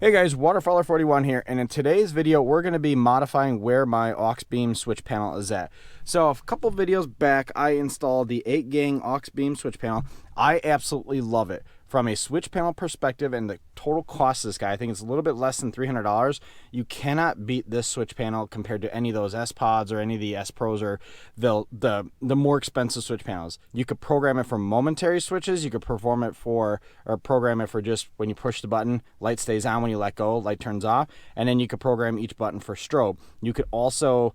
Hey guys, Waterfowler41 here, and in today's video we're going to be modifying where my AUXBEAM switch panel is at. So a couple videos back I installed the 8-gang AUXBEAM switch panel. I absolutely love it. From a switch panel perspective and the total cost of this guy, I think it's a little bit less than $300. You cannot beat this switch panel compared to any of those S Pods or any of the S Pros or the more expensive switch panels. You could program it for momentary switches. You could program it for just when you push the button, light stays on. When you let go, light turns off. And then you could program each button for strobe. You could also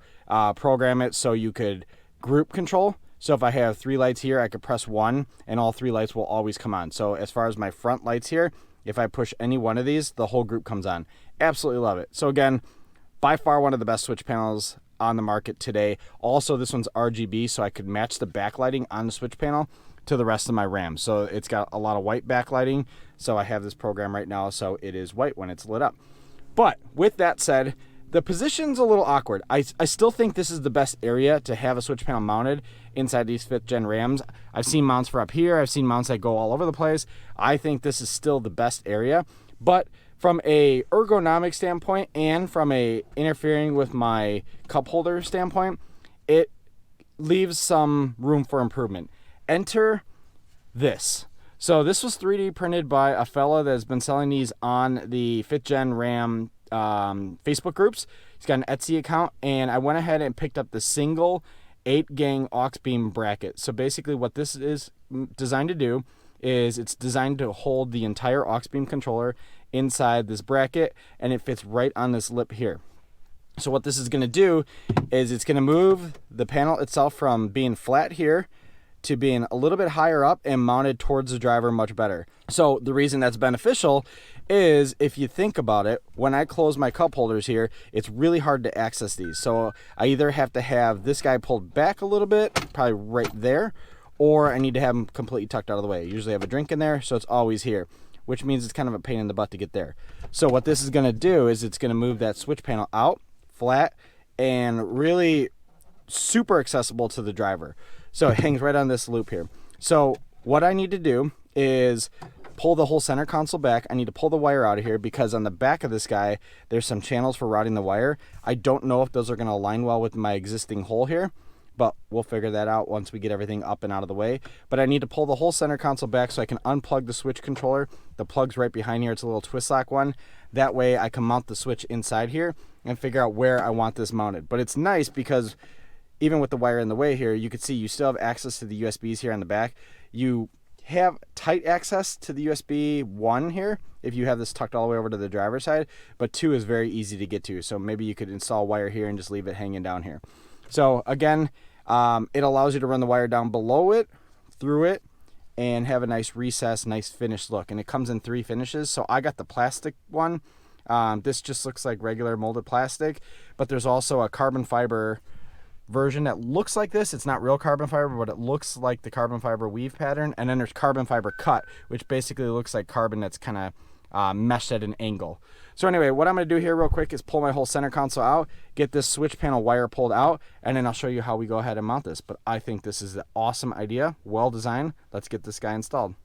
program it so you could group control. So if I have 3 lights here, I could press 1 and all 3 lights will always come on. So as far as my front lights here, if I push any one of these, the whole group comes on. Absolutely love it. So again, by far one of the best switch panels on the market today. Also, this one's RGB, so I could match the backlighting on the switch panel to the rest of my RAM. So it's got a lot of white backlighting. So I have this program right now, so it is white when it's lit up. But with that said, the position's a little awkward. I still think this is the best area to have a switch panel mounted inside these 5th gen RAMs. I've seen mounts for up here. I've seen mounts that go all over the place. I think this is still the best area. But from a ergonomic standpoint and from a interfering with my cup holder standpoint, it leaves some room for improvement. Enter this. So this was 3D printed by a fella that has been selling these on the 5th gen RAM Facebook groups. He's got an Etsy account, and I went ahead and picked up the single 8-gang AUXBEAM bracket. So basically what this is designed to do is it's designed to hold the entire AUXBEAM controller inside this bracket, and it fits right on this lip here. So what this is going to do is it's going to move the panel itself from being flat here to being a little bit higher up and mounted towards the driver much better. So the reason that's beneficial is, if you think about it, when I close my cup holders here, it's really hard to access these. So I either have to have this guy pulled back a little bit, probably right there, or I need to have them completely tucked out of the way. I usually have a drink in there, so it's always here, which means it's kind of a pain in the butt to get there. So what this is going to do is it's going to move that switch panel out flat and really super accessible to the driver. So it hangs right on this loop here. So what I need to do is pull the whole center console back. I need to pull the wire out of here because on the back of this guy, there's some channels for routing the wire. I don't know if those are going to align well with my existing hole here, but we'll figure that out once we get everything up and out of the way. But I need to pull the whole center console back so I can unplug the switch controller. The plug's right behind here. It's a little twist lock one. That way I can mount the switch inside here and figure out where I want this mounted. But it's nice because even with the wire in the way here, you can see you still have access to the USBs here on the back. You have tight access to the USB 1 here if you have this tucked all the way over to the driver's side, but 2 is very easy to get to. So maybe you could install wire here and just leave it hanging down here. So again, it allows you to run the wire down below it, through it, and have a nice recessed, nice finished look. And it comes in 3 finishes. So I got the plastic one. This just looks like regular molded plastic, but there's also a carbon fiber version that looks like this. It's not real carbon fiber, but it looks like the carbon fiber weave pattern. And then there's carbon fiber cut, which basically looks like carbon that's kind of meshed at an angle. So anyway, what I'm going to do here real quick is pull my whole center console out, get this switch panel wire pulled out, and then I'll show you how we go ahead and mount this. But I think this is an awesome idea, well designed. Let's get this guy installed.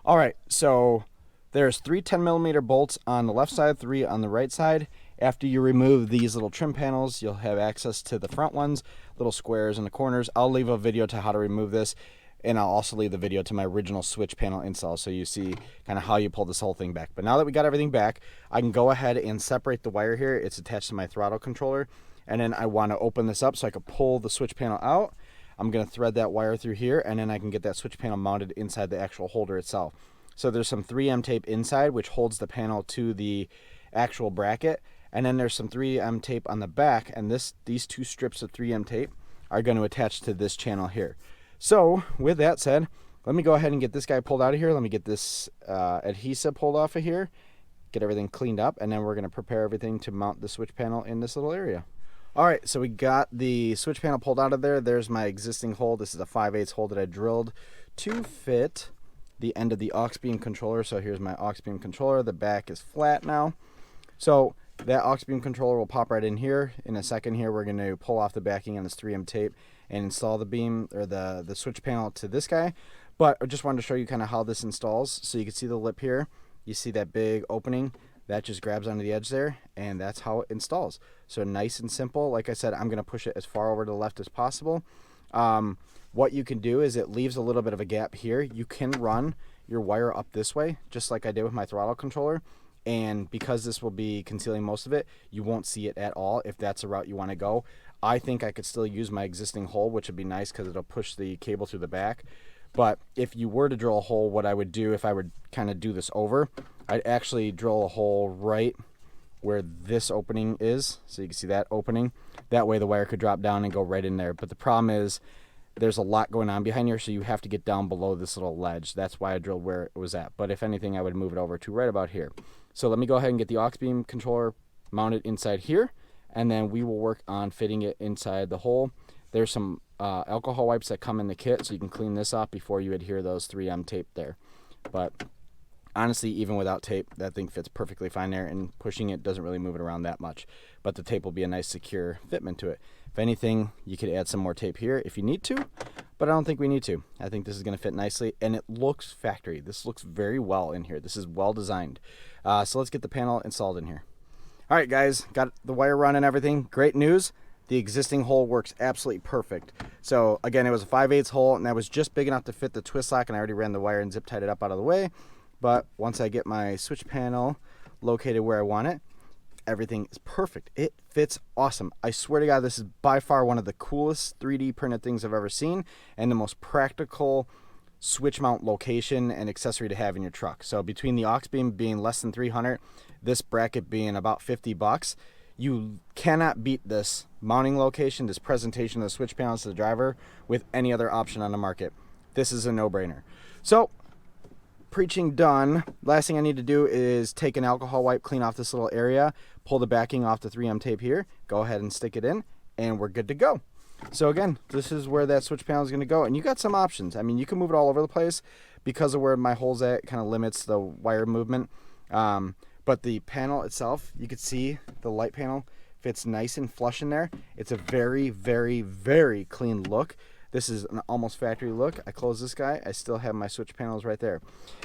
All right, so there's 3 10mm bolts on the left side, 3 on the right side. After you remove these little trim panels, you'll have access to the front ones, little squares in the corners. I'll leave a video to how to remove this, and I'll also leave the video to my original switch panel install so you see kind of how you pull this whole thing back. But now that we got everything back, I can go ahead and separate the wire here. It's attached to my throttle controller, and then I want to open this up so I can pull the switch panel out. I'm going to thread that wire through here, and then I can get that switch panel mounted inside the actual holder itself. So there's some 3M tape inside, which holds the panel to the actual bracket. And then there's some 3M tape on the back, and these 2 strips of 3M tape are going to attach to this channel here. So with that said, let me go ahead and get this guy pulled out of here. Let me get this adhesive pulled off of here, get everything cleaned up, and then we're going to prepare everything to mount the switch panel in this little area. All right, so we got the switch panel pulled out of there. There's my existing hole. This is a 5/8 hole that I drilled to fit the end of the AUXBEAM controller. So here's my AUXBEAM controller. The back is flat now. So that AUXBEAM controller will pop right in here. In a second here, we're going to pull off the backing on this 3M tape and install the beam or the switch panel to this guy. But I just wanted to show you kind of how this installs. So you can see the lip here. You see that big opening. that just grabs onto the edge there, and that's how it installs. So nice and simple. Like I said, I'm going to push it as far over to the left as possible. What you can do is it leaves a little bit of a gap here. You can run your wire up this way, just like I did with my throttle controller. And because this will be concealing most of it, you won't see it at all if that's the route you want to go. I think I could still use my existing hole, which would be nice because it'll push the cable through the back. But if you were to drill a hole, what I would do if I would kind of do this over, I'd actually drill a hole right where this opening is. So you can see that opening. That way the wire could drop down and go right in there. But the problem is there's a lot going on behind here, so you have to get down below this little ledge. That's why I drilled where it was at. But if anything, I would move it over to right about here. So let me go ahead and get the AUXBEAM controller mounted inside here, and then we will work on fitting it inside the hole. There's some alcohol wipes that come in the kit, so you can clean this off before you adhere those 3M tape there. But honestly, even without tape, that thing fits perfectly fine there, and pushing it doesn't really move it around that much. But the tape will be a nice secure fitment to it. If anything, you could add some more tape here if you need to, but I don't think we need to. I think this is going to fit nicely, and it looks factory. This looks very well in here. This is well designed. So let's get the panel installed in here. All right, guys, got the wire run and everything. Great news. The existing hole works absolutely perfect. So again, it was a 5/8 hole, and that was just big enough to fit the twist lock, and I already ran the wire and zip tied it up out of the way. But once I get my switch panel located where I want it, everything is perfect. It fits awesome. I swear to God, this is by far one of the coolest 3D printed things I've ever seen, and the most practical switch mount location and accessory to have in your truck. So between the AUXBEAM being less than $300, this bracket being about $50, you cannot beat this mounting location, this presentation of the switch panels to the driver with any other option on the market. This is a no-brainer. So preaching done. Last thing I need to do is take an alcohol wipe, clean off this little area, pull the backing off the 3M tape here, go ahead and stick it in, and we're good to go. So again, this is where that switch panel is going to go, and you got some options. I mean, you can move it all over the place. Because of where my hole's at, it kind of limits the wire movement. But the panel itself, you can see the light panel fits nice and flush in there. It's a very, very, very clean look. This is an almost factory look. I close this guy, I still have my switch panels right there.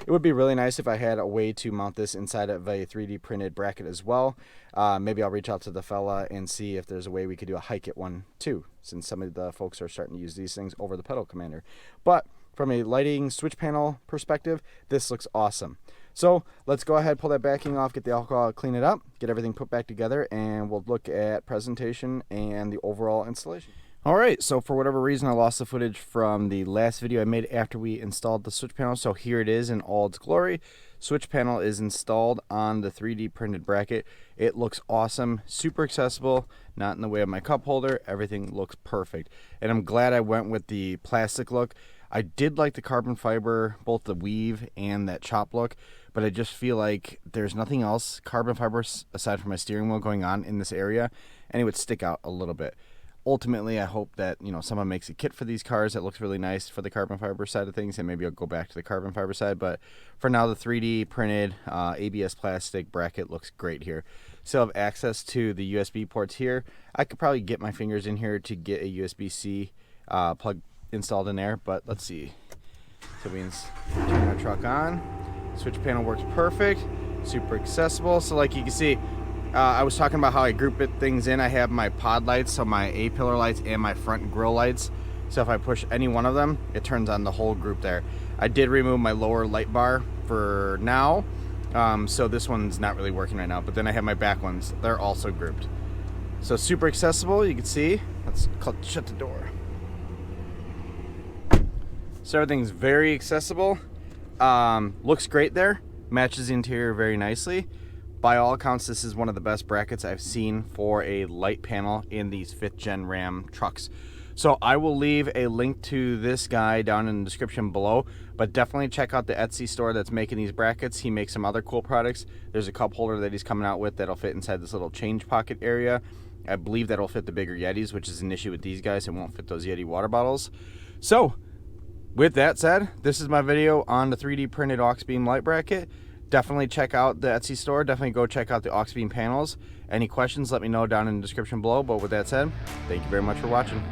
It would be really nice if I had a way to mount this inside of a 3D printed bracket as well. Maybe I'll reach out to the fella and see if there's a way we could do a hike-it one too, since some of the folks are starting to use these things over the pedal commander. But from a lighting switch panel perspective, this looks awesome. So let's go ahead, pull that backing off, get the alcohol, clean it up, get everything put back together, and we'll look at presentation and the overall installation. All right, so for whatever reason, I lost the footage from the last video I made after we installed the switch panel. So here it is in all its glory. Switch panel is installed on the 3D printed bracket. It looks awesome, super accessible, not in the way of my cup holder. Everything looks perfect. And I'm glad I went with the plastic look. I did like the carbon fiber, both the weave and that chop look, but I just feel like there's nothing else carbon fiber aside from my steering wheel going on in this area, and it would stick out a little bit. Ultimately, I hope that, you know, someone makes a kit for these cars that looks really nice for the carbon fiber side of things, and maybe I'll go back to the carbon fiber side. But for now, the 3D printed ABS plastic bracket looks great here. Still have access to the USB ports here. I could probably get my fingers in here to get a USB-C plug installed in there, but let's see. So we turn our truck on. Switch panel works perfect, super accessible. So like you can see, I was talking about how I group things in. I have my pod lights, so my A-pillar lights and my front grille lights. So if I push any one of them, it turns on the whole group there. I did remove my lower light bar for now, so this one's not really working right now. But then I have my back ones. They're also grouped. So super accessible, you can see. Let's shut the door. So everything's very accessible. Looks great there. Matches the interior very nicely. By all accounts, this is one of the best brackets I've seen for a light panel in these 5th gen Ram trucks. So I will leave a link to this guy down in the description below, but definitely check out the Etsy store that's making these brackets. He makes some other cool products. There's a cup holder that he's coming out with that'll fit inside this little change pocket area. I believe that'll fit the bigger Yetis, which is an issue with these guys. It won't fit those Yeti water bottles. So with that said, this is my video on the 3D printed AUXBEAM light bracket. Definitely check out the Etsy store. Definitely go check out the AUXBEAM panels. Any questions, let me know down in the description below. But with that said, thank you very much for watching.